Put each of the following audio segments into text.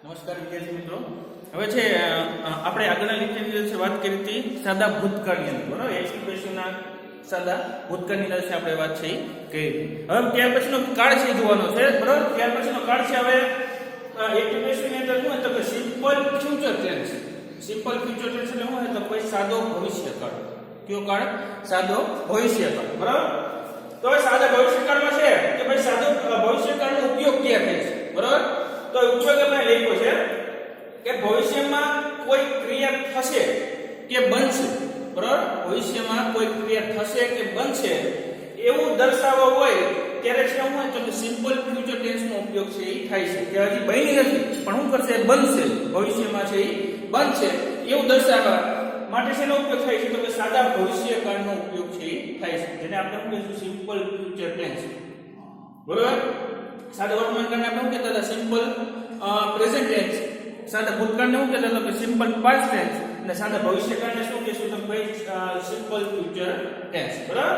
નમસ્કાર વિદ્યાર્થી મિત્રો. હવે છે આપણે આગળના લેક્ચરની અંદર વાત કરી હતી સાદા ભૂતકાળની અંદર, બરાબર? એક્સપ્રેશનના સાદા ભૂતકાળની અંદર આપણે વાત છે કરી. હવે ત્યાર પછીનો કાળ છે જોવાનો છે, બરાબર? ત્યાર પછીનો કાળ છે હવે એક્સપ્રેશનની અંદર શું તો કે simple future tense. Simple future tense એટલે શું તો કોઈ સાદો ભવિષ્યકાળ. કયો કાળ? સાદો ભવિષ્યકાળ, બરાબર? તો હવે સાદા ભવિષ્યકાળમાં છે કે ભાઈ સાદો ભવિષ્યકાળનો ઉપયોગ ક્યાં થાય છે, બરાબર? તો ઉપયોગ આપણે લખ્યો છે કે ભવિષ્યમાં કોઈ ક્રિયા થશે કે બનશે, બરાબર? ભવિષ્યમાં કોઈ ક્રિયા થશે કે બનશે એવું દર્શાવવા હોય ત્યારે છે શું હોય તો કે સિમ્પલ ફ્યુચર ટેન્સનો ઉપયોગ છે એ થાય છે કે હજી બની નથી પણ શું કરશે? બનશે. ભવિષ્યમાં છે એ બનશે એવું દર્શાવવા માટે શેનો ઉપયોગ થાય છે તો કે સાદા ભવિષ્યકાળનો ઉપયોગ છે એ થાય છે, જેને આપણે શું કહીશું? સિમ્પલ ફ્યુચર ટેન્સ, બરાબર? સાદા વર્તમાનકાળને આપણે શું કહેતા હતા? Simple present tense. સાદા ભૂતકાળને શું કહેતા હતા? Simple past tense. અને સાદા ભવિષ્યકાળને શું કહેશું? તો ભાઈ સિમ્પલ ફ્યુચર ટેન્સ, બરાબર?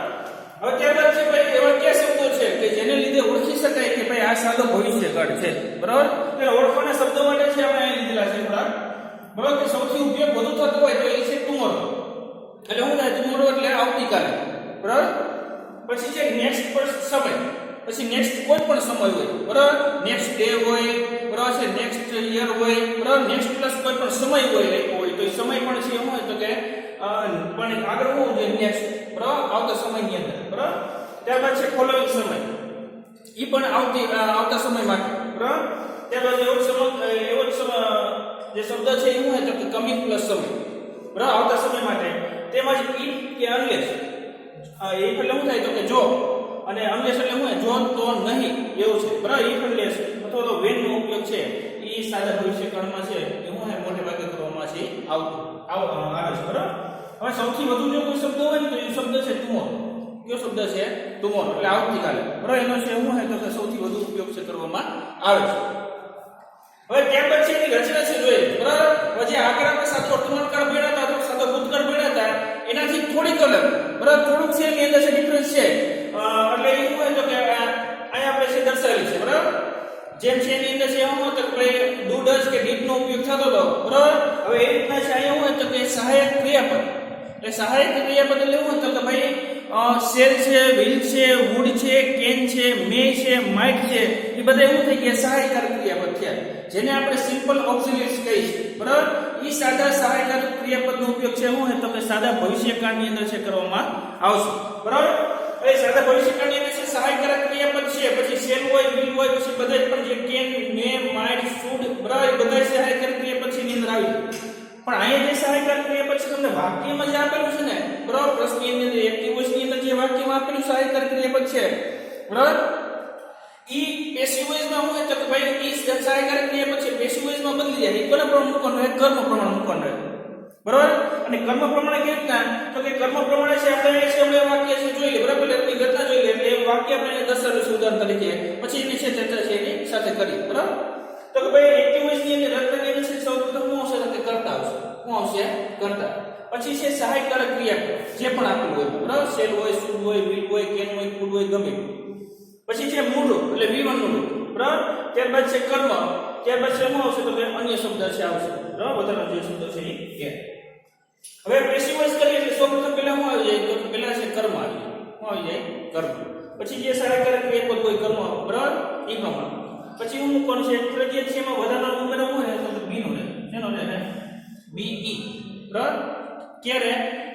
હવે ત્યારબાદ છે ભાઈ એવા કયા શબ્દો છે કે જેને લીધે ઓળખી શકાય કે ભાઈ આ સાદો ભવિષ્યકાળ છે, બરાબર? એટલે ઓળખવાના શબ્દો માટે છે આપણે અહીં લીધેલા છે થોડા, બરાબર? કે સૌથી ઉપયોગ વધુ થતો હોય તો એ છે ટુમોરો. એટલે શું થાય? ટુમોરો એટલે આવતીકાલે, બરાબર? પછી છે નેક્સ્ટ પર સમય. પછી નેક્સ્ટ કોઈ પણ સમય હોય, બરાબર? નેક્સ્ટ ડે હોય, બરાબર છે? નેક્સ્ટ યર હોય, બરાબર? નેક્સ્ટ પ્લસ કોઈ પણ સમય હોય તો એ સમય પણ છે એવું હોય તો કે પણ આગળ હોવું જોઈએ નેક્સ્ટ, બરાબર? આવતા સમયની અંદર, બરાબર? ત્યારબાદ છે ફોલોઈંગ સમય. ઈ પણ આવતા સમય માટે, બરાબર? ત્યારબાદ એવો જ સમય જે શબ્દ છે એ શું હોય તો કે કમિંગ પ્લસ સમય, બરાબર? આવતા સમય માટે. તેમજ ઇફ કે અનલેસ. ઇફ એટલે શું થાય તો કે જો, અને અનલેસ એટલે શું? જો તો નહીં એવું છે, બરાબર? ઇફ અનલેસ અથવા તો વેન નો ઉપયોગ છે એ સાદા ભવિષ્યકાળમાં છે એ શું હોય મોટે ભાગે કરવામાં છે આવે છે, બરાબર? હવે સૌથી વધુ જો કોઈ શબ્દ હોય ને તો એ શબ્દ છે ટુમોરો. કયો શબ્દ છે? ટુમોરો એટલે આવતીકાલે, બરાબર? એનો છે શું હોય તો કે સૌથી વધુ ઉપયોગ છે કરવામાં આવે છે. હવે ત્યારબાદ છે એની રચના છે જોઈએ, બરાબર? પછી આગળ આપણે સાદો વર્તમાનકાળ ભણ્યા હતા અથવા સાદો ભૂતકાળ ભણ્યા હતા એનાથી થોડીક અલગ, બરાબર? થોડુંક છે એની અંદર છે ડિફરન્સ છે. એટલે એવું હોય તો કે અહીંયા આપણે છે દર્શાવેલી છે, બરાબર? જેમ છે એની અંદર છે એવું હોય તો કે ડુ ડઝ કે ડીડ નો ઉપયોગ થતો હતો, બરાબર? હવે એ રીતના છે અહીંયા એવું હોય તો કે સહાયક ક્રિયાપદ. એટલે સહાયક ક્રિયાપદ એટલે એવું હોય તો કે ભાઈ શેલ છે, વિલ છે, વુડ છે, કેન છે, મે છે, માઇટ છે, એ બધા એવું થઈ ગયા સહાયકારક ક્રિયાપદ થયા, જેને આપણે સિમ્પલ ઓક્સિલરીઝ કહીશું, બરાબર? એ સાદા સહાયકારક ક્રિયાપદનો ઉપયોગ છે શું હોય તો કે સાદા ભવિષ્યકાળની અંદર છે કરવામાં આવશે, બરાબર? એ સાદા ભવિષ્યકાળની અંદર છે સહાયકારક ક્રિયાપદ છે, પછી શેલ હોય, વિલ હોય, પછી બધા પણ જે કેન, મે, માઇટ, શુડ, બરાબર? બધા સહાયકારક ક્રિયાપદ છે એની અંદર આવી. પણ અહીંયા જે સહાયકારક ક્રિયાપદ છે તમને વાક્યમાં જે આપેલું છે ને, બરાબર? પ્રશ્નની અંદર એક્ટિવ વોઇસની અંદર જે વાક્યમાં આપેલું સહાયકારક ક્રિયાપદ છે, બરાબર? ઈ પેસિવ વોઇસમાં હોય તો કે ભાઈ ઈ સહાયકારક ક્રિયાપદ છે પેસિવ વોઇસમાં બદલી જાય. ઈ કોના પ્રમાણે મૂકવાનું હોય? કર્મ પ્રમાણે મૂકવાનું હોય, બરાબર? અને કર્મ પ્રમાણે કેવી રીતના તો કે કર્મ પ્રમાણે છે આપણે છે વાક્ય છે જોઈ લે, બરાબર? એટલે ઘટના જોઈ લે એટલે એ વાક્ય આપણે દર્શાવ્યું છે ઉદાહરણ તરીકે, પછી એની છે ચર્ચા છે એની સાથે કરી, બરાબર? તો કે ભાઈ એક્ટિવ વોઇસની અંદર રચનાની અંદર છે સૌપ્રથમ શું આવશે તો કે કર્તા આવશે. શું આવશે? કર્તા. પછી છે સહાયકારક ક્રિયાપદ જે પણ આપેલું હોય, બરાબર? શેલ હોય, શુડ હોય, વિલ હોય, કેન હોય, કુડ હોય, ગમે. પછી છે મૂળ રૂપ એટલે V1 નું રૂપ, બરાબર? ત્યારબાદ છે કર્મ, ત્યારબાદ છે શું આવશે તો કે અન્ય શબ્દ છે આવશે, બરાબર? બધાના જે શબ્દો છે એ. હવે પેસિવ વોઇસ કરીએ એટલે સૌપ્રથમ પહેલા શું આવી જાય તો કે પહેલા છે કર્મ આવી જાય. શું આવી જાય? કર્મ. પછી જે સહાયકારક ક્રિયાપદ હોય કર્મ, બરાબર? એ પ્રમાણે પછી હું મૂકવાનું છે ફરજિયાત છે એમાં વધારાનો ઉમેરો હોય તો B નો રહે. શેનો રહે? BE, બરાબર? ક્યારે?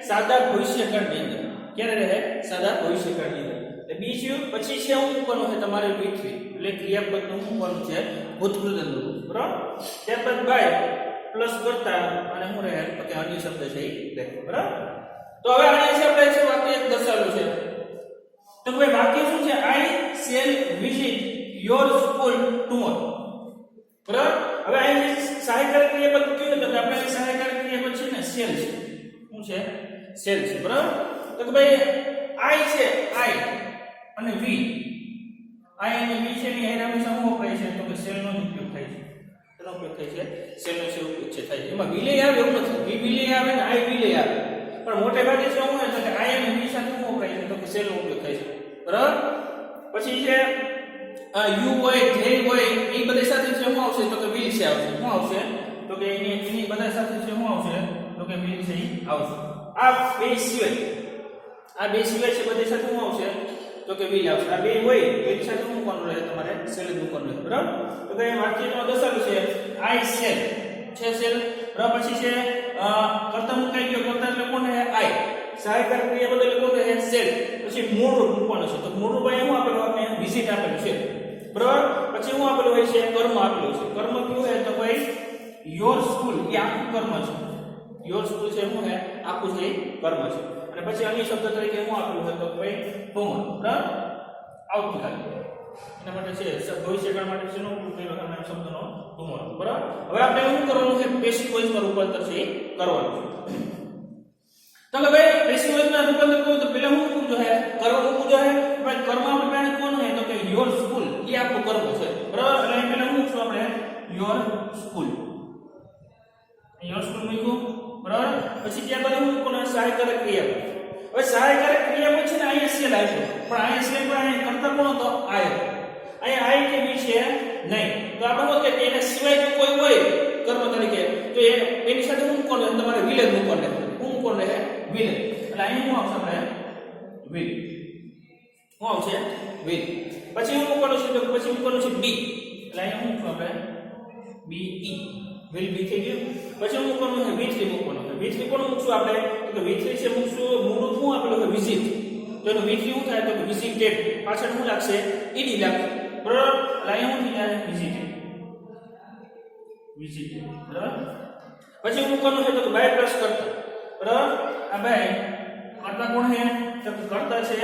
સાદા ભવિષ્યકાળની અંદર. ક્યારે રહે? સાદા ભવિષ્યકાળની અંદર. એટલે B છે. પછી છે હું મૂકવાનું છે તમારે V3 એટલે ક્રિયાપદનું મૂકવાનું છે ભૂતકૃતનું, બરાબર? ત્યારબાદ બાય પ્લસ કરતા અને શું રહે તો કે અન્ય શબ્દ છે એ રહે, બરાબર? તો હવે અહીંયા છે આપણે છે વાક્ય દર્શાવેલું છે તો ભાઈ વાક્ય શું છે? આઈ shell visit your school tomorrow, બરાબર? હવે અહીં સહાયકારક ક્રિયાપદ કયું તો આપણે સહાયકારક ક્રિયાપદ છે ને શેલ છે. શું છે? શેલ છે, બરાબર? તો કે ભાઈ આઈ છે, આઈ અને વી, આઈ અને વી છે ની એના હંમેશા શું વપરાય છે તો કે શેલ નો ઉપયોગ થાય છે. એનો ઉપયોગ થાય છે શેલ નો ઉપયોગ છે થાય છે. એમાં વિલે આવે એવું નથી, વી વિલે આવે ને આઈ વિલે આવે, પણ મોટે ભાગે શું હોય તો કે આઈ અને વી સાથે શું વપરાય છે તો કે શેલ નો ઉપયોગ થાય છે, બરાબર? પછી છે યુ હોય, ધ્યેય હોય એ બધા સાથે શું આવશે તો કે વિલ છે આવશે. કે એની બધા સાથે છે શું આવશે તો કે will છે ઈ આવશે. આ બે સિવાય છે બધે સાથે શું આવશે તો કે will આવશે. આ બે હોય will સાથે શું મૂકવાનું રહે તમારે shall જ મૂકવાનું રહે બરાબર. તો કે વાક્યમાં દર્શાવ્યું છે I shall છે shall બરાબર. પછી છે કર્તા મુકાઈ ગયો કર્તા એટલે કોણ હે I. સહાયકાર ક્રિયા બદલે કોણ હે shall. પછી મૂળ રૂપ મૂકવાનું છે તો મૂળ રૂપ અહીં શું આપેલું આપણે વિઝિટ આપેલું છે બરાબર. પછી શું આપેલું હોય છે કર્મ આપેલું છે. કર્મ કયું હે તો ભાઈ યોર સ્કૂલ એ આખું કર્મ છે. યોર સ્કૂલ છે શું હે આખું છે કર્મ છે. અને પછી અન્ય શબ્દ તરીકે શું આપેલું છે તો ભાઈ ટુમોરો બરાબર આવતીકાલે. એના માટે છે ભવિષ્યકાળ માટે શેનો ઉપયોગ કર્યો આપણે શબ્દનો ટુમોરો બરાબર. હવે આપણે શું કરવાનું છે પેસિવ વોઇસમાં રૂપાંતર છે કરવાનું છે. તો કે ભાઈ પેસિવ વોઇસમાં રૂપાંતર કરવું તો પહેલા શું મૂકવું જોઈએ કર્મ મૂકવું જોઈએ. ભાઈ કર્મ આપણે પહેલા કોણ હે તો કે યોર સ્કૂલ એ આખું કર્મ છે બરાબર. એટલે અહીં પહેલા શું મૂકશું આપણે યોર સ્કૂલ. યોર સ્કૂલ મૂક્યું બરાબર. પછી ત્યાં બાદ હું કોણ સહાયકારક ક્રિયા. હવે સહાયકારક ક્રિયા પછી ને અહીંયા શેલ આવ્યો પણ અહીંયા શેલ પણ અહીંયા કરતા કોણ હતો આય. અહીંયા આય કે બી છે નહીં તો આપણે શું કે એના સિવાય જો કોઈ હોય કર્મ તરીકે તો એની સાથે હું કોણ તમારે વિલ જ મૂકવાનું રહે. હું કોણ રહે વિલ. એટલે અહીંયા શું આવશે આપણે વિલ. શું આવશે વિલ. પછી હું મૂકવાનું છે તો પછી મૂકવાનું છે બી. એટલે અહીંયા શું મૂકવું આપણે બી ઈ વિલ બી થઈ ગયું. પછી હું મૂકવાનું છે V3 મૂકવાનું છે. V3 કોણ મૂકશું આપણે તો કે V3 છે મૂકશું મૂળ શું આપેલું કે વિઝિટ. તો એનો V3 શું થાય તો કે વિઝિટેડ પાછળ શું લાગશે ઈડી લાગશે બરાબર. એટલે અહીંયા શું થઈ જાય વિઝિટેડ બરાબર. પછી હું મૂકવાનું છે તો કે બાય પ્લસ કરતા બરાબર. આ બાય કરતા કોણ છે તો કે કરતા છે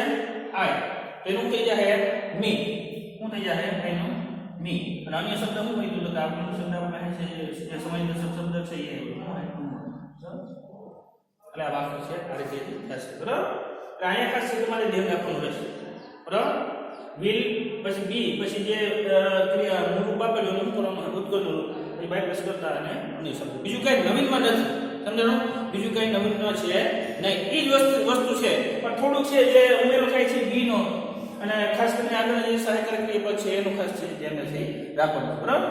આય તેનું થઈ જાય મી. શું થઈ જાય એનો મી. અને અન્ય શબ્દ શું કીધું તો કે આપણો શબ્દ આપણે છે જે સમજનો શબ્દ છે એ એટલે આ વાક્ય છે આ રીતે થશે બરાબર. એટલે અહીંયા ખાસ તમારે ધ્યાન રાખવાનું રહેશે બરાબર. વિલ પછી બી પછી જે ક્રિયા મૂળ આપેલું એનું કરવાનું ભૂતકાળનું એ બાયપાસ કરતા અને અન્ય શબ્દ. બીજું કઈ નવીનમાં નથી સમજાણું. બીજું કઈ નવીન ન છે નહીં. એ જ વસ્તુ છે પણ થોડુંક છે જે ઉમેરો થાય છે બી નો અને ખાસ કરીને આગળ જે સહાયકારક ક્રિયા પદ છે એનું ખાસ છે ધ્યાન રાખવાનું બરાબર.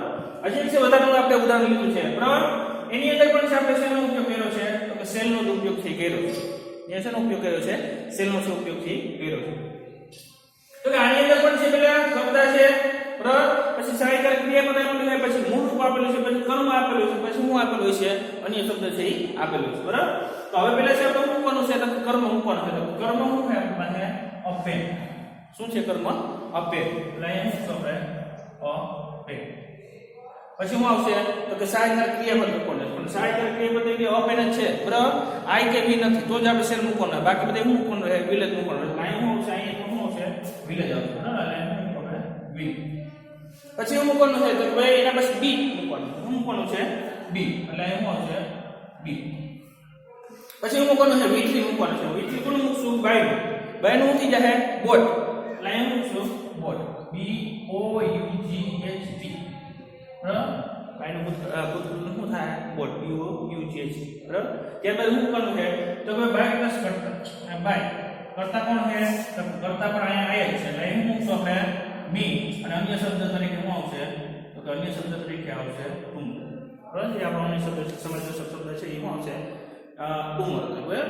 હજી છે વધારાનું આપણે ઉદાહરણ લીધું છે બરાબર. એની અંદર પણ છે આપણે શેનો ઉપયોગ કર્યો છે તો કે સેલનો ઉપયોગ થઈ કર્યો છે. જે શેનો ઉપયોગ કર્યો છે સેલનો ઉપયોગ થઈ કર્યો છે. તો કે આની અંદર પણ છે પેલા કર્તા છે બરાબર. પછી સહાયકારક ક્રિયા પદ આપેલું છે પછી મૂળ રૂપ આપેલું છે પછી કર્મ આપેલું છે પછી શું આપેલું છે અન્ય શબ્દ છે એ આપેલું છે બરાબર. તો હવે પેલા છે આપણે મૂકવાનું છે તો કર્મ મૂકવાનું છે. તો કર્મ શું છે આપણી પાસે અપેન. શું છે કર્મ અપેન. એટલે અહીંયા શું આપણે અપેન. પછી શું આવશે તો કે સહાયકારક ક્રિયાપદ મૂકવાનું પણ સહાયકારક ક્રિયાપદ એટલે અપેન જ છે બરાબર. આઈ કે બી નથી તો જ આપણે સેલ મૂકવાનું. બાકી બધા શું મૂકવાનું રહે વિલ જ મૂકવાનું. એટલે અહીં શું આવશે અહીંયા શું આવશે વિલ જ આવશે બરાબર. એટલે વિલ. પછી શું મૂકવાનું છે તો ભાઈ એના પછી બી મૂકવાનું. શું મૂકવાનું છે બી. એટલે અહીં શું આવશે બી. પછી શું મૂકવાનું છે V3 મૂકવાનું છે. V3 કોણ મૂકશું બાય. બાયનું શું થઈ જાય બોટ. એટલે અહીં મૂકશું બોટ BOUGHT બરાબર. બાયનું ભૂતકાળનું શું થાય બોટ BOUGH બરાબર. ત્યારબાદ શું કરવાનું છે તો કે બાય પ્લસ કરતા. બાય કરતા કોણ છે તો કરતા પણ અહીંયા આય છે. એટલે અહીં મૂકશું આપણે મી અને અન્ય શબ્દ તરીકે શું આવશે તો કે અન્ય શબ્દ તરીકે આવશે તુમ બરાબર. જે આપણો અન્ય શબ્દ સમજ્ય શબ્દ છે એ શું આવશે તુમ બરાબર.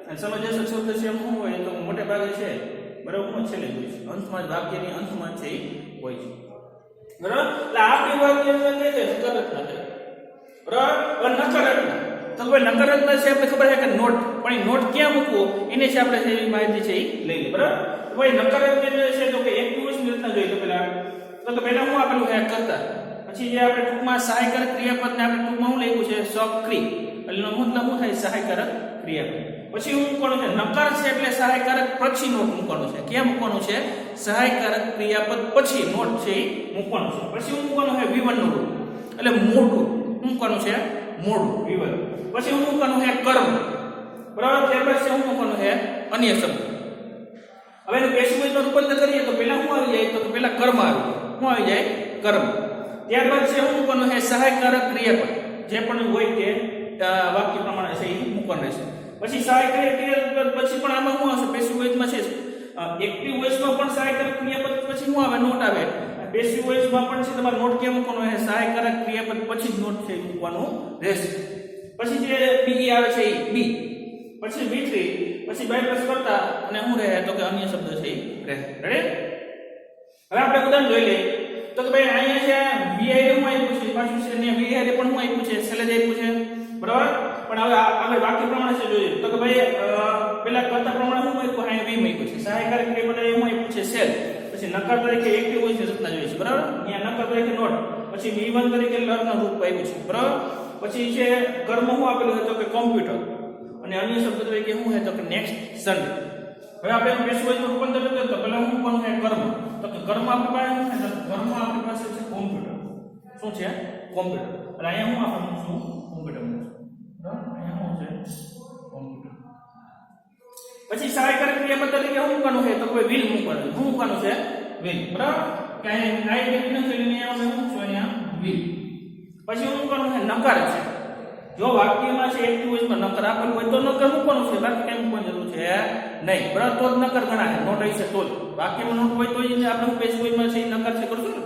અને સમજ્ય શબ્દ છે એમ શું હોય તો મોટે ભાગે છે બરાબર છે ને અંતમાં વાક્યની અંતમાં છે એ હોય છે બરાબર. એટલે આ બે વાક્ય છે સકારાત્મક છે બરાબર. નકારાત્મક તો ભાઈ નકારાત્મક છે આપણે ખબર છે કે નોટ પણ એ નોટ ક્યાં મૂકવું એને છે આપણે જે માહિતી છે એ લઈ લઈએ બરાબર. ભાઈ નકારાત્મક છે તો કે એક દિવસની રીતના જોઈએ તો પહેલા શું આપેલું છે કરતા. પછી જે આપણે ટૂંકમાં સહાયકારક ક્રિયાપદને આપણે ટૂંકમાં શું લખ્યું છે સક્રિય. એટલે મતલબ શું થાય સહાયકારક ક્રિયાપદ. પછી હું મૂકવાનું છે નકાર છે એટલે સહાયકારક પછી નોટ મૂકવાનું છે. ક્યાં મૂકવાનું છે સહાયકારક ક્રિયાપદ પછી નોટ છે એ મૂકવાનું છે. પછી હું મૂકવાનું છે V1 નું રૂપ એટલે મોટું મૂકવાનું છે મોડું V1. પછી હું મૂકવાનું છે કર્મ બરાબર. ત્યારબાદ છે હું મૂકવાનું છે અન્ય શબ્દ. હવે એનું પેસિવ વોઇસમાં રૂપાંતર કરીએ તો પહેલા શું આવી જાય તો પહેલા કર્મ આવી જાય. શું આવી જાય કર્મ. ત્યારબાદ છે હું મૂકવાનું છે સહાયકારક ક્રિયાપદ જે પણ હોય તે વાક્ય પ્રમાણે છે એ મૂકવાનું રહેશે. પછી સહાયકારક ક્રિયાપદ પછી પણ આમાં શું આવશે પેસિવ વોઇસમાં છે એક્ટિવ વોઇસમાં પણ સહાયકારક ક્રિયાપદ પછી શું આવે નોટ આવે. પેસિવ વોઇસમાં પણ છે તમારે નોટ કેમ મૂકવાનો છે સહાયકારક ક્રિયાપદ પછી જ નોટ છે મૂકવાનું રહેશે. પછી જે બી આવે છે એ બી, પછી V3, પછી બાય પ્લસ કરતા અને શું રહે તો કે અન્ય શબ્દ છે એ રહે. રેડી? હવે આપણે ઉદાહરણ જોઈ લઈએ તો કે ભાઈ અહીંયા છે VI હું આપ્યું છે, પાછું છે ને VI પણ હું આપ્યું છે, છેલ્લે જ આપ્યું છે, બરાબર? પણ હવે આપણે વાક્ય પ્રમાણે છે જોઈએ તો કે ભાઈ પેલા કરતા પ્રમાણે હું આપ્યું, અહીંયા V મૂક્યું છે, સહાયકારક ક્રિયાપદ હું આપ્યું છે સેલ, પછી નકાર તરીકે એક્ટિવ વોઇસ ની રચના જોઈએ છે, બરાબર? અહીંયા નકાર તરીકે નોટ, પછી V1 તરીકે લર્નર રૂપ આપ્યું છે, બરાબર? પછી છે કર્મ હું આપેલું છે તો કે કોમ્પ્યુટર, અને અન્ય શબ્દ તરીકે શું છે તો કે નેક્સ્ટ સન્ડે. હવે આપણે પેસિવ વોઇસમાં રૂપાંતર કરીએ તો પહેલા હું પણ છે કર્મ, તો કે કર્મ આપણી પાસે શું છે તો કર્મ આપણી પાસે છે કોમ્પ્યુટર. શું છે? કોમ્પ્યુટર. એટલે અહીંયા હું આપણે શું કોમ્પ્યુટર મૂકશું, બરાબર? અહીંયા શું છે કોમ્પ્યુટર. પછી સહાયકારક ક્રિયાપદ તરીકે શું મૂકવાનું છે તો કોઈ વ્હીલ મૂકવાનું. શું મૂકવાનું છે? વ્હીલ, બરાબર? કે અહીંયા આઈ કે નથી એટલે આપણે શું છે અહીંયા વ્હીલ. પછી શું મૂકવાનું છે? નકાર છે. જો વાક્યમાં છે એક્ટિવ વોઇસમાં નકાર આપેલું હોય તો નકાર મૂકવાનું છે, બાકી કેમ મૂકવાની જરૂર છે નહીં, બરાબર? તો જ નકાર ગણાય, નોટ હશે તો જ. વાક્યમાં નોટ હોય તો જ આપણે હું પેસિવ વોઇસમાં છે નકાર છે કરશું ને,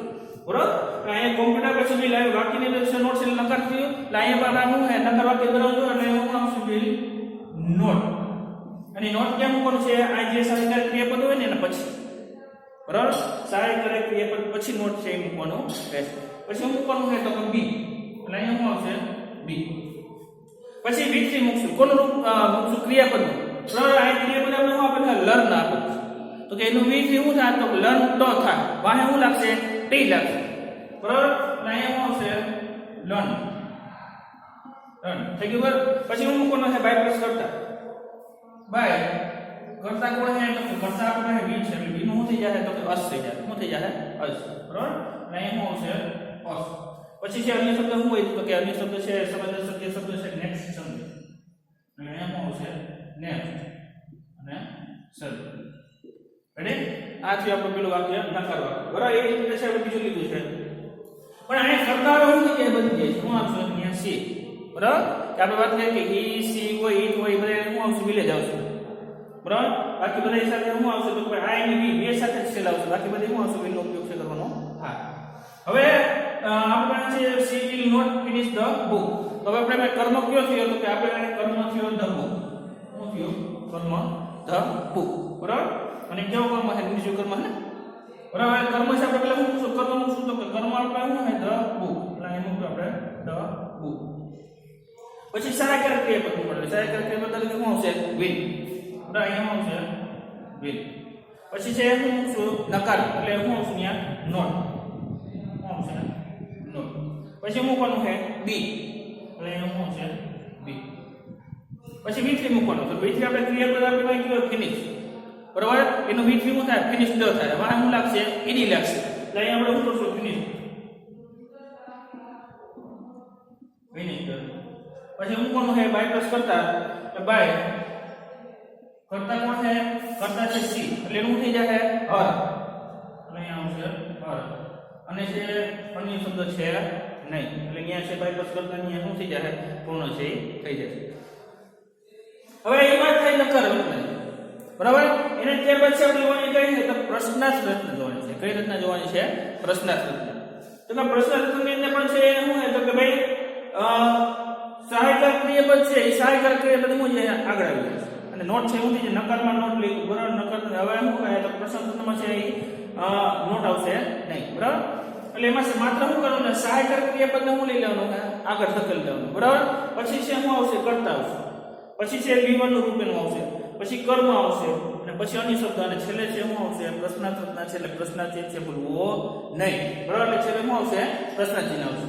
બરાબર? અહીંયા કોમ્પ્યુટર પછી બી લાઈવ વાક્યની અંદર છે નોટ છે નકાર થયું, એટલે અહીંયા પર હું હે નકાર વાક્ય બનાવજો એટલે હું આવશે બિલ નોટ. અને નોટ કેમ મૂકવાનું છે? આ જે સહાયકારક ક્રિયાપદ હોય ને એના પછી, બરાબર? સહાયકારક ક્રિયાપદ પછી નોટ છે એ મૂકવાનું રહેશે. પછી હું મૂકવાનું છે તો કે બી, એટલે અહીંયા શું આવશે બી. પછી V3 મૂકશું, કોનું રૂપ મૂકશું? ક્રિયાપદનું, બરાબર? આ ક્રિયાપદ આપણે શું આપેલું છે? લર્ન આપેલું છે, તો કે એનું V3 શું થાય તો લર્ન તો થાય, વાહે શું લાગશે? ટી લાગશે, બરાબર? એટલે અહીંયા શું આવશે? લર્ન. લર્ન થઈ ગયું, બરાબર? પછી હું મૂકવાનું છે બાય પ્લસ કરતા, બાય કરતા કોણ છે તો કરતા આપણે V છે એટલે V નું શું થઈ જાય તો કે અસ થઈ જાય. શું થઈ જાય? અસ, બરાબર? એટલે અહીંયા શું આવશે? અસ. પછી છે અન્ય શબ્દ શું હોય તો કે અન્ય શબ્દ છે સમાનાર્થી શબ્દ છે નેક્સ્ટ શબ્દ, અને અહીંયા શું આવશે? નેક્સ્ટ અને સર. રેડી? આ છે આપણું પેલું વાક્ય નકાર વાક્ય, બરાબર? એ રીતે છે આપણે બીજું લીધું છે, પણ અહીંયા કરતા શું થઈ જાય? બધી જાય શું આવશે? અહીંયા સી, બરાબર? કે આપણે વાત કરીએ કે ઈ સી હોય ઈટ હોય બધા શું આવશે? વિલેજ આવશે, બરાબર? બાકી બધા સાથે શું આવશે તો કે આઈ અને વી બે સાથે જ સેલ આવશે, બાકી બધી શું આવશે? વિલનો ઉપયોગ છે કરવાનો. હા, હવે આપણે છે she will not finish the book. તો હવે આપણે કર્મ કયો થયો તો કે આપણે કર્મ થયો ધ બુક. શું થયો? કર્મ ધ બુક, બરાબર? અને કેવો કર્મ છે? બીજો કર્મ છે, બરાબર? કર્મ છે આપણે પહેલા શું કર્મ શું તો કે કર્મ આપણે શું છે? The book. એટલે એનું આપણે ધ બુક. પછી સહાયકારક ક્રિયાપદ મળે, સહાયકારક ક્રિયાપદ તરીકે શું આવશે? વિલ, બરાબર? અહીંયા શું આવશે? વિલ. પછી છે શું? નકાર એટલે શું આવશે? અહીંયા નોટ. પછી મૂકવાનું છે બી, એટલે એનું શું છે? બી. પછી V3 મૂકવાનું, તો V3 આપણે ક્રિયાપદ આપણે કીધું ફિનિશ, બરાબર? એનું V3 શું થાય? ફિનિશ ડ થાય, વાહ શું લાગશે? ઈડી લાગશે, એટલે અહીંયા આપણે શું કરશું? ફિનિશ. ફિનિશ. પછી મૂકવાનું છે બાય પ્લસ કરતા, એટલે બાય કરતા કોણ છે? કરતા છે સી, એટલે એનું થઈ જાય હર, એટલે અહીંયા આવશે હર. અને જે અન્ય શબ્દ છે નહીં, એટલે અહીંયા છે બાય પ્લસ કરતા અહીંયા શું થઈ જાય? પૂર્ણ છે થઈ જશે. હવે એમાં થઈ નકાર રચના, બરાબર? એને ત્યારબાદ છે આપણે જોવાની કઈ છે તો પ્રશ્નાર્થ રચના જોવાની છે. કઈ રચના જોવાની છે? પ્રશ્નાર્થ રચના. તો કે પ્રશ્નાર્થ રચનાની અંદર પણ છે શું છે તો કે ભાઈ સહાયકારક ક્રિયાપદ છે એ સહાયકારક ક્રિયાપદ શું છે? આગળ આવી જાય છે, અને નોટ છે શું થઈ જાય? નકારમાં નોટ લઈ, બરાબર? નકાર હવે શું કહે તો પ્રશ્ન રચનામાં છે એ નોટ આવશે નહીં, બરાબર? એટલે એમાં છે માત્ર શું કરવાનું? સહાયકારક ક્રિયાપદને શું લઈ લેવાનું? આગળ ધકેલી લેવાનું, બરાબર? પછી છે શું આવશે? કરતા આવશે, પછી છે V1 નું રૂપ એનું આવશે, પછી કર્મ આવશે, અને પછી અન્ય શબ્દ, અને છેલ્લે છે શું આવશે? પ્રશ્નાર્થ રચના છે, એટલે પ્રશ્નાર્થ છે બોલવો નહીં, બરાબર? એટલે છેલ્લે શું આવશે? પ્રશ્નાર્થ ચિહ્ન આવશે,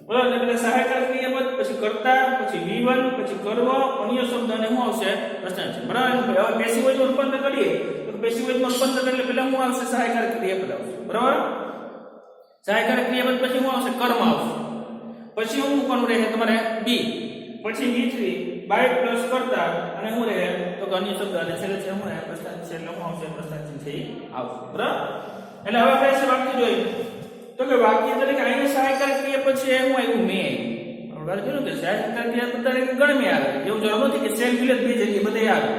બરાબર? એટલે સહાયકારક ક્રિયાપદ, પછી કરતા, પછી V1, પછી કર્મ, અન્ય શબ્દ અને શું આવશે? પ્રશ્નાર્થ ચિહ્ન, બરાબર? હવે પેસિવ વોઇસમાં રૂપાંતર કરીએ તો પેસિવ વોઇસમાં રૂપાંતર એટલે પહેલા શું આવશે? સહાયકારક ક્રિયાપદ આવશે, બરાબર? સહાયકારક ક્રિયાપદ પછી શું આવશે? કર્મ આવશે. પછી શું મૂકવાનું રહે તમારે? બી. પછી V3 બાય પ્લસ કરતા અને શું રહે તો કે અન્ય શબ્દ, અને છેલ્લે છે શું રહે? પ્રશ્નાર્થ છે, એટલે શું આવશે? પ્રશ્નાર્થ છે આવશે, બરાબર? એટલે હવે આપણે છે વાક્ય જોઈએ તો કે વાક્ય તરીકે અહીંયા સહાયકારક ક્રિયાપદ છે શું આવ્યું? મે. આપણે કીધું કે સહાયકારક ક્રિયાપદ તરીકે ગણ મે આવે, એવું જરૂર નથી કે સેલ વિલેજ બે જગ્યાએ બધે આવે,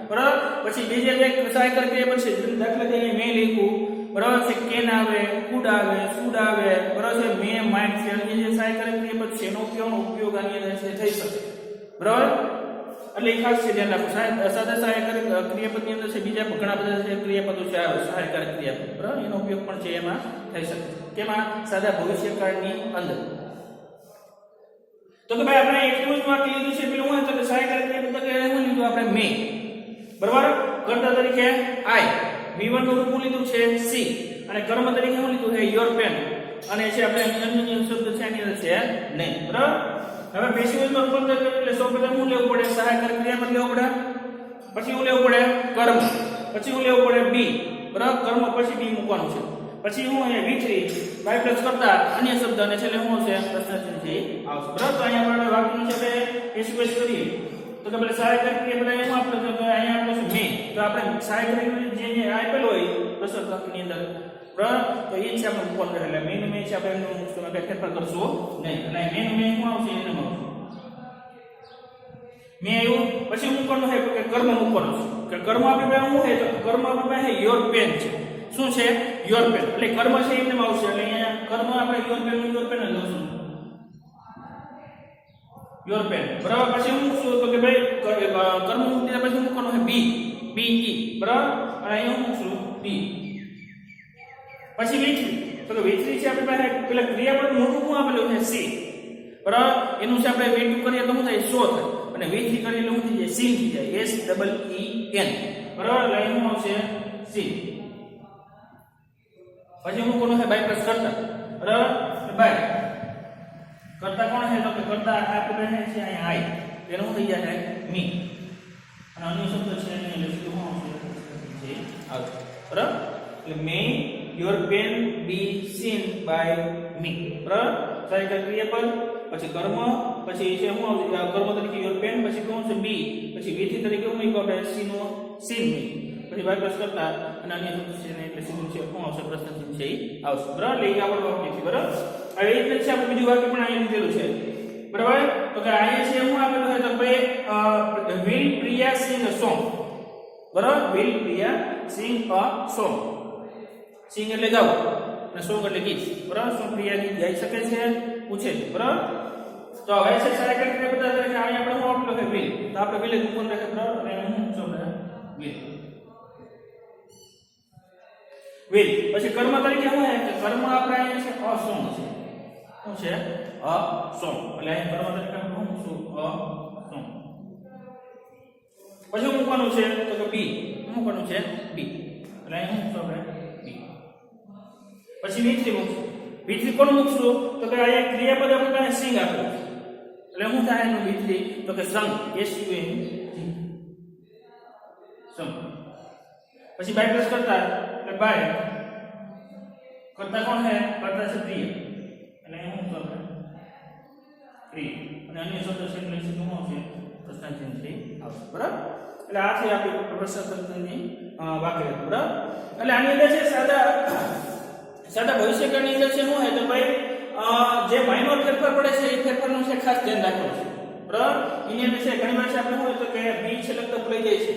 બરાબર? પછી બીજી એક સહાયકારક ક્રિયાપદ છે, દાખલા તરીકે મેં લખ્યું, બરાબર છે, કેન આવે, કુડ આવે, સુડ આવે, બરાબર છે, મે, માઇટ છે, અન્ય જે સહાયકારક ક્રિયાપદ છે એનો ઉપયોગ આની અંદર છે થઈ શકે. બરાબર, એટલે એ ખાસ છે ધ્યાન રાખો. સાદા સહાયકારક ક્રિયાપદની અંદર છે બીજા ઘણા બધા છે ક્રિયાપદો છે આવે સહાયકારક ક્રિયાપદ, બરાબર, એનો ઉપયોગ પણ છે એમાં થઈ શકે. કેમાં? સાદા ભવિષ્યકાળની અંદર. તો કે ભાઈ આપણે એટલું જ વાક્ય લીધું છે, પેલું હું તો સહાયકારક ક્રિયાપદ કે હું લીધું આપણે મે, બરાબર, કર્તા તરીકે આઈ, V1 નું રૂપ લીધું છે સી, અને કર્મ તરીકે હું લીધું છે યોર પેન, અને છે આપણે અન્ય શબ્દ છે એની અંદર છે નહીં. બરાબર, હવે પેસિવ વોઇસમાં રૂપાંતર કરીએ એટલે સૌપ્રથમ હું લેવું પડે સહાયકારક ક્રિયાપદ લેવું પડે, પછી હું લેવું પડે કર્મ, પછી હું લેવું પડે બી, બરાબર, કર્મ પછી બી મૂકવાનું છે, પછી હું અહીંયા V3 બાય પ્લસ કરતા અન્ય શબ્દ અને છેલ્લે હું છે પ્રશ્નાર્થ ચિહ્ન આવશે. બરાબર, તો અહીંયા આપણે વાક્યનું છે પેસિવ વોઇસ કરીએ તો કે આપણે સહાયકારક ક્રિયાપદ અહીંયા આપણે તો અહીંયા આપણે છે મે, તો આપણે સહાયકારક જે આપેલો હોય પ્રશ્નાર્થની અંદર, બરાબર, તો એ છે આપણે મૂકવાનું એટલે મેન મે છે આપણે એનું મૂકશું, આપણે ફેરફાર કરશું નહીં. એટલે મેન મે શું આવશે એને આવશે મે આવ્યું, પછી મૂકવાનું છે કે કર્મ મૂકવાનું છે, કે કર્મ આપણી પાસે શું છે તો કર્મ આપણી પાસે યોર પેન છે. શું છે? યોર પેન, એટલે કર્મ છે એમને આવશે, એટલે અહીંયા કર્મ આપણે યોર પેન જ લખશું યોર પેન. બરાબર, પછી હું શું તો કે ભાઈ કર્મ મૂકી દીધા પછી મૂકવાનું છે બી, બી ઈ, બરાબર, અને અહીંયા હું મૂકશું બી. પછી V3, તો કે V3 છે આપણી પાસે પેલા ક્રિયાપદ મોટું શું આપેલું છે સી, બરાબર, એનું છે આપણે V2 કરીએ તો શું થાય સો થાય, અને V3 કરીએ એટલે શું થઈ જાય સીન થઈ જાય, S ડબલ E N, બરાબર, લાઈન શું આવશે સી. પછી હું કોનો છે બાય પ્લસ કરતા, બરાબર, બાય કરતા કોણ છે તો કે કરતા આપણે છે અહીંયા આઈ, એનું થઈ જાય મી, અને અન્ય શબ્દ છે એને લખી શું આવશે છે આવશે. બરાબર, એટલે may your pen be seen by me, બરાબર, સહાયકારક ક્રિયાપદ, પછી કર્મ, પછી છે શું આવશે કર્મ તરીકે યોર પેન, પછી કોણ છે બી, પછી V3 તરીકે હું મૂક્યો આપણે સી નો સીન મી, પછી બાય પ્લસ કરતા અને અન્ય શબ્દ છે એટલે સીન છે શું આવશે પ્રશ્નાર્થ ચિહ્ન છે આવશે. બરાબર, એટલે એ આપણું વાક્ય છે. બરાબર, હવે એ જ છે આપણે બીજું વાક્ય પણ અહીંયા લીધેલું છે. બરાબર, તો કે અહીંયા છે શું આપેલું છે તો ભાઈ will Priya sing a song, બરાબર, will Priya sing a song, sing એટલે ગાવું અને સોંગ એટલે ગીત, બરાબર, શું પ્રિયા ગીત ગાઈ શકે છે પૂછે છે. બરાબર, તો હવે છે સહાયકારક ક્રિયાપદ તરીકે અહીંયા આપણે શું આપેલું છે વિલ, તો આપણે વિલ જ મૂકવાનું રાખે. બરાબર, અને હું શું વિલ વિલ. પછી કર્મ તરીકે શું છે કર્મ આપણે અહીંયા છે અ સોંગ છે, શું છે અ સોંગ, એટલે અહીંયા કર્મ તરીકે હું શું અ સોંગ. પછી મૂકવાનું છે તો કે બી, મૂકવાનું છે બી, એટલે અહીંયા શું આપણે બી. પછી V3 મૂકશું, V3 કોણ મૂકશું તો કે અહીંયા ક્રિયાપદ આપણે પાસે સિંગ આપેલું છે, એટલે શું થાય એનું V3 તો કે સંગ, SUN સંગ. પછી બાય પ્લસ કરતા એટલે બાય કરતા કોણ છે કરતા છે પ્રિય, એટલે હું કરતા પ્રિય, અને અન્ય શબ્દ છે એટલે શું આવશે પ્રશ્નાર્થ ચિહ્ન છે આવશે. બરાબર, એટલે આ છે આપણી પ્રશ્નાર્થની વાક્ય. બરાબર, એટલે આની અંદર છે સાદા ભવિષ્યકાળની અંદર છે શું છે તો ભાઈ જે માઇનોર ફેરફાર પડે છે એ ફેરફારનું છે ખાસ ધ્યાન રાખવાનું છે. બરાબર, એની અંદર છે ઘણી વાર છે આપણે શું હોય તો કે બી છે લગતા ભૂલાઈ જાય છે,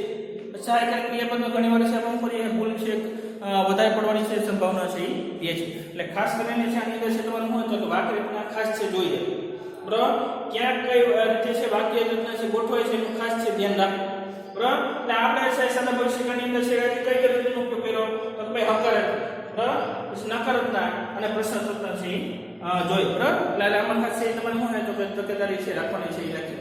સહાયકારક ક્રિયાપદમાં ઘણી વાર છે આપણે કરીએ ભૂલ છે વધારે પડવાની છે સંભાવના છે એ છે, એટલે ખાસ કરીને છે આની અંદર છે તમારું શું હોય તો વાક્ય ખાસ છે જોઈએ. બરાબર, ક્યાં કઈ રીતે છે વાક્ય રચના છે ગોઠવાય છે એનું ખાસ છે ધ્યાન રાખવું. બરાબર, એટલે આપણે છે સાદા ભવિષ્યકાળની અંદર છે કઈ રીતનો ઉપયોગ કર્યો તો ભાઈ હકારાત્મક, બરાબર, પછી નકારાત્મક અને પ્રશ્નાર્થક છે જોઈ. બરાબર, એટલે આમાં ખાસ છે તમારે શું હોય તો તકેદારી છે રાખવાની છે એ રાખી.